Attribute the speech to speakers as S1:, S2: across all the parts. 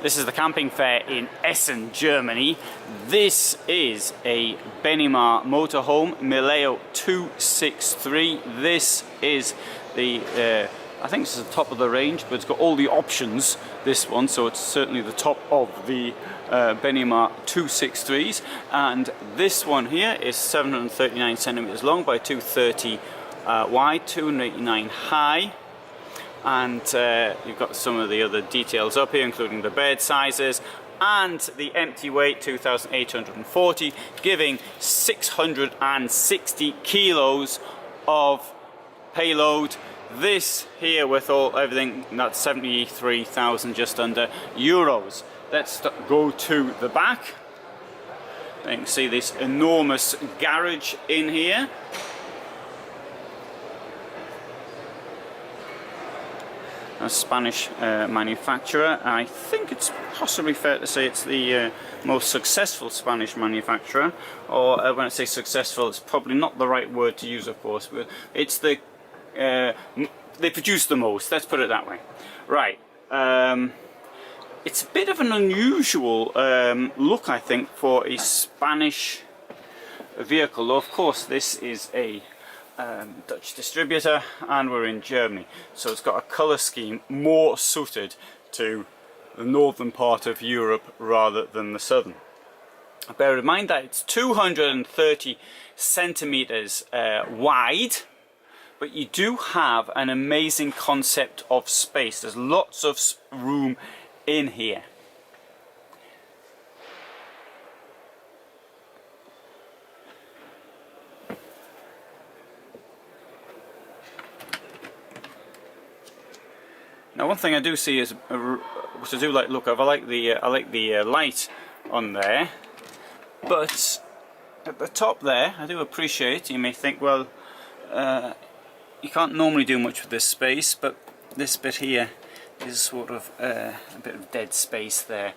S1: This is the camping fair in Essen, Germany. This is a Benimar motorhome, Mileo 263. This is the, I think this is the top of the range, but it's got all the options, this one, so it's certainly the top of the Benimar 263s. And this one here is 739 centimeters long by 230 wide, 289 high. And you've got some of the other details up here, including the bed sizes and the empty weight, 2,840, giving 660 kilos of payload. This here, with everything, that's 73,000 just under euros. Let's go to the back. You can see this enormous garage in here. A Spanish manufacturer. I think it's possibly fair to say it's the most successful Spanish manufacturer, or when I say successful, it's probably not the right word to use, of course, but it's the they produce the most, let's put it that way. Right, it's a bit of an unusual look, I think, for a Spanish vehicle. Of course, this is a Dutch distributor and we're in Germany, so it's got a colour scheme more suited to the northern part of Europe rather than the southern. Bear in mind that it's 230 centimeters wide, but you do have an amazing concept of space. There's lots of room in here. Now, one thing I do see is, which I do like look of, I like the light on there, but at the top there, I do appreciate, you may think, well, you can't normally do much with this space, but this bit here is sort of a bit of dead space there.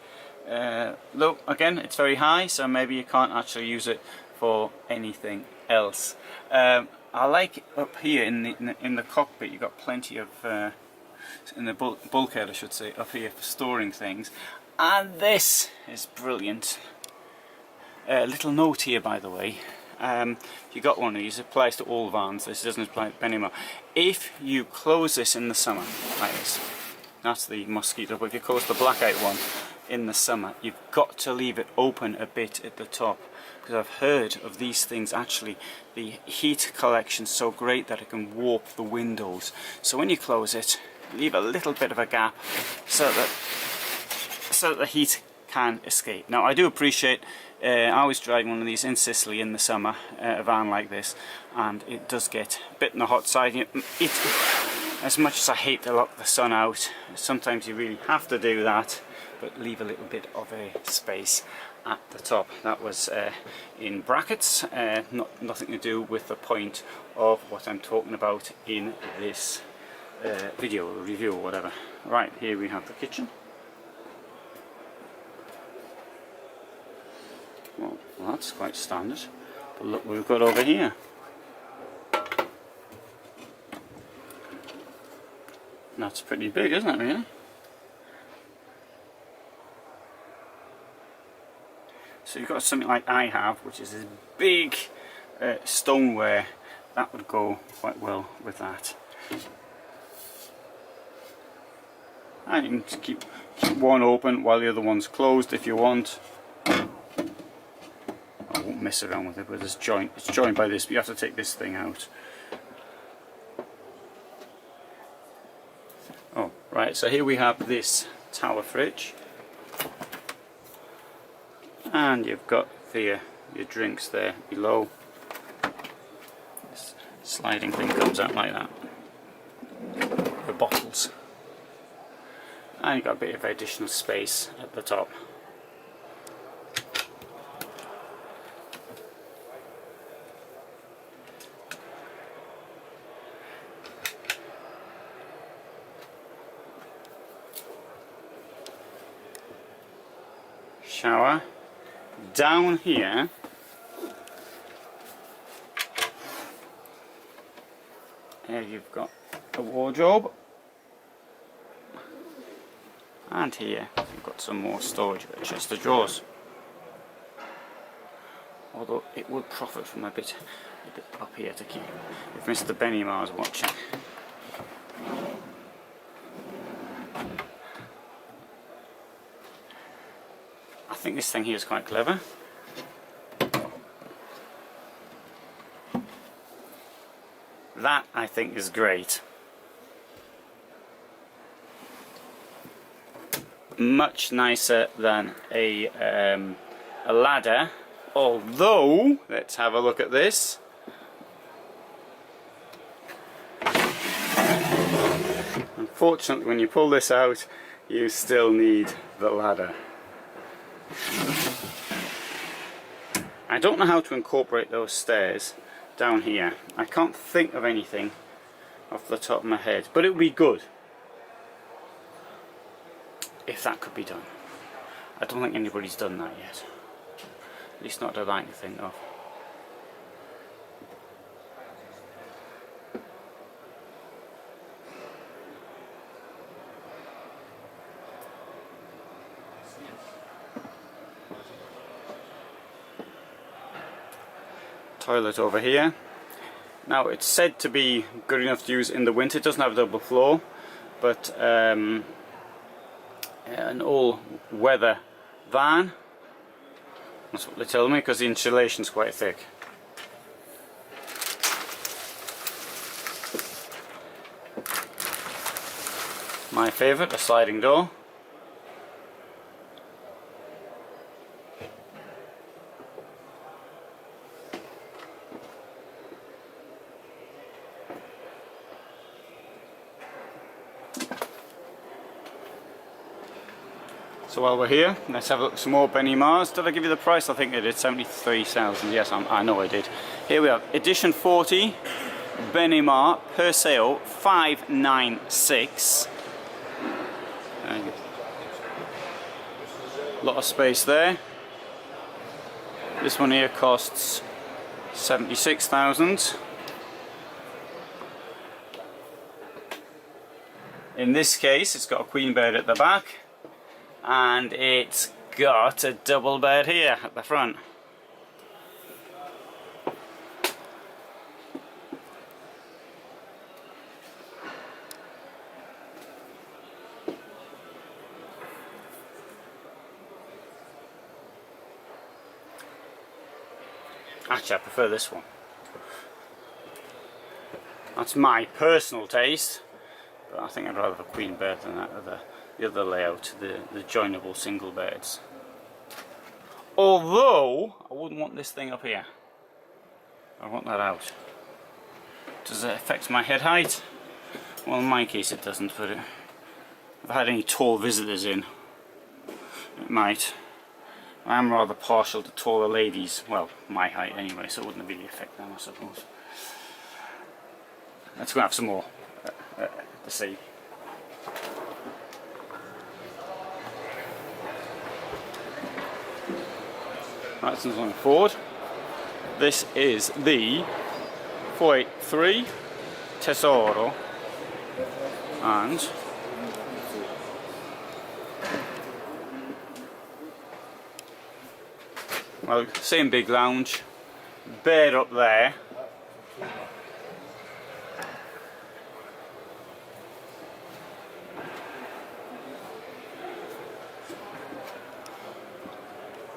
S1: Though, again, it's very high, so maybe you can't actually use it for anything else. I like up here in the cockpit, you've got plenty of in the bulkhead, I should say, up here for storing things. And this is brilliant. Little note here, by the way. If you got one of these, it applies to all vans. This doesn't apply to Benimar. If you close this in the summer, like this, that's the mosquito, but if you close the blackout one in the summer, you've got to leave it open a bit at the top, because I've heard of these things, actually the heat collection's so great that it can warp the windows. So when you close it, leave a little bit of a gap so that the heat can escape. Now, I do appreciate, I was driving one of these in Sicily in the summer, a van like this, and it does get a bit on the hot side. As much as I hate to lock the sun out, sometimes you really have to do that, but leave a little bit of a space at the top. That was in brackets, nothing to do with the point of what I'm talking about in this video or review or whatever. Right, here we have the kitchen. Well, that's quite standard, but look what we've got over here. That's pretty big, isn't it, really? So you've got something like I have, which is this big stoneware. That would go quite well with that. And you can keep one open while the other one's closed if you want. I won't mess around with it, but it's joined by this, but you have to take this thing out. Oh, right, so here we have this tower fridge. And you've got your drinks there below. This sliding thing comes out like that. The bottles. And you've got a bit of additional space at the top. Shower. Down here you've got a wardrobe, And here we've got some more storage, a chest of drawers. Although it would profit from a bit up here to keep, if Mr. Benimar's watching. I think this thing here is quite clever. That I think is great. Much nicer than a ladder, although let's have a look at this. Unfortunately, when you pull this out, you still need the ladder. I don't know how to incorporate those stairs down here. I can't think of anything off the top of my head, but it would be good if that could be done. I don't think anybody's done that yet. At least not that I can think of. Toilet over here. Now it's said to be good enough to use in the winter. It doesn't have a double floor, but an all-weather van. That's what they tell me, because the insulation's quite thick. My favourite, a sliding door. So while we're here, let's have a look at some more Benimars. Did I give you the price? I think I did, 73,000. Yes, I know I did. Here we have edition 40 Benimar per sale 596. A lot of space there. This one here costs 76,000. In this case, it's got a queen bed at the back. And it's got a double bed here at the front. Actually, I prefer this one. That's my personal taste, but I think I'd rather have a queen bed than that other. The other layout, the joinable single beds. Although I wouldn't want this thing up here. I want that out. Does it affect my head height? Well, in my case it doesn't, but if I had any tall visitors in, it might. I am rather partial to taller ladies. Well, my height anyway, so it wouldn't really affect them, I suppose. Let's go have some more to see. Right, this is on Ford. This is the 483 Tesoro, and well, same big lounge, bed up there.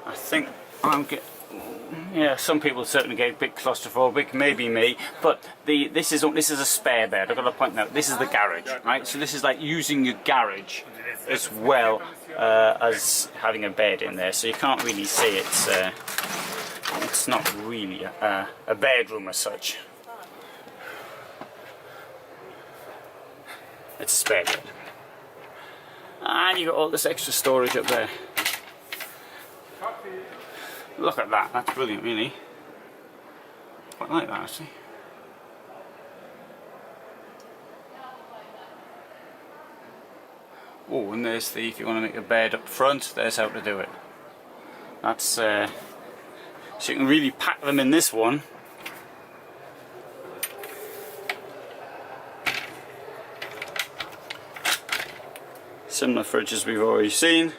S1: I think yeah, some people certainly get a bit claustrophobic, maybe me, but this is a spare bed. I've got to point out, this is the garage, right? So this is like using your garage as well as having a bed in there, so you can't really say it's not really a bedroom as such. It's a spare bed. And you've got all this extra storage up there. Look at that, that's brilliant really. Quite like that actually. Oh, and there's the, if you want to make a bed up front, there's how to do it. That's, so you can really pack them in this one. Similar fridges we've already seen.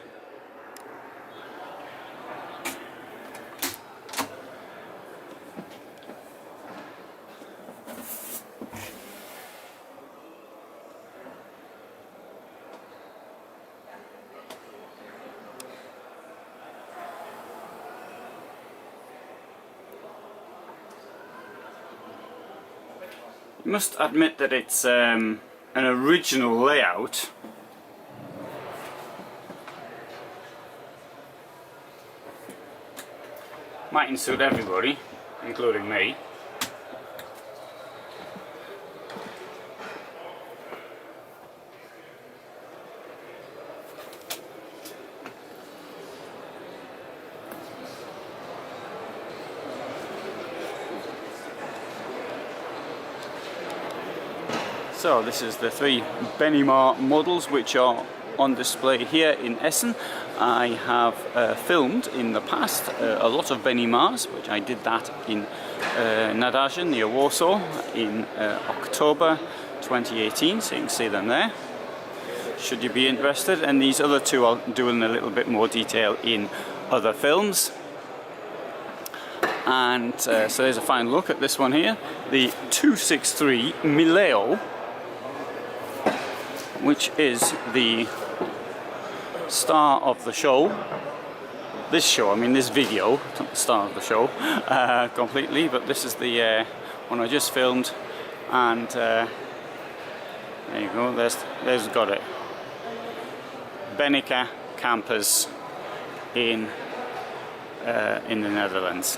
S1: I must admit that it's an original layout. Mightn't suit everybody, including me. So this is the 3 Benimar models which are on display here in Essen. I have filmed in the past a lot of Benimars, which I did that in Nadagen near Warsaw in October 2018, so you can see them there, should you be interested. And these other 2 I'll do in a little bit more detail in other films. And so there's a fine look at this one here, the 263 Mileo, which is the star of the show. This show, I mean this video, not the star of the show completely, but this is the one I just filmed, and there you go, there's got it. Benica campers in the Netherlands.